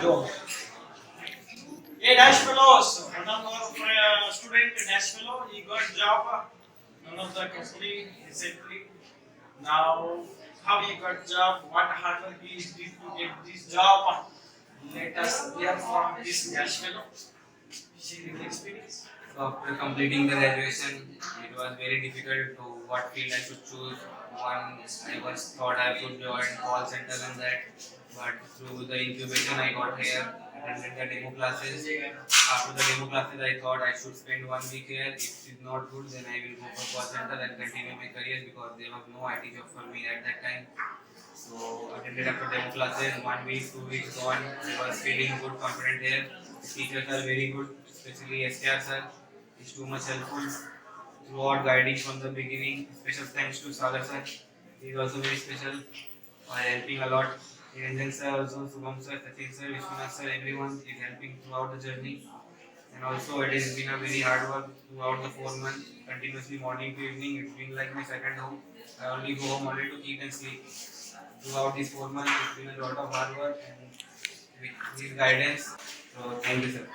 don't. Hey, Dash Fellows, one of our student, Dash Fellow, he got job. None of the company recently. Now, how he got job, what hard work he did to get this job. Let us hear from this Dash Fellow. Sharing experience. So after completing the graduation, it was very difficult to what field I should choose. One, I was thought I should join call center and that, but through the incubation I got here, attended the demo classes. After the demo classes, I thought I should spend 1 week here. If it is not good, then I will go for call center and continue my career because there was no IT job for me at that time. So attended after demo classes, 1 week, 2 weeks gone. I was feeling good, confident here. The teachers are very good, especially SKR sir is too much helpful throughout guiding from the beginning. Special thanks to Sagar sir. He is also very special by helping a lot. Niranjan sir also, Subham sir, Sachin sir, Vishwanath sir, everyone is helping throughout the journey. And also it has been a very hard work throughout the 4 months, continuously morning to evening. It's been like my second home. I only go home only to eat and sleep. Throughout these 4 months, it's been a lot of hard work and with his guidance. So thank you, sir.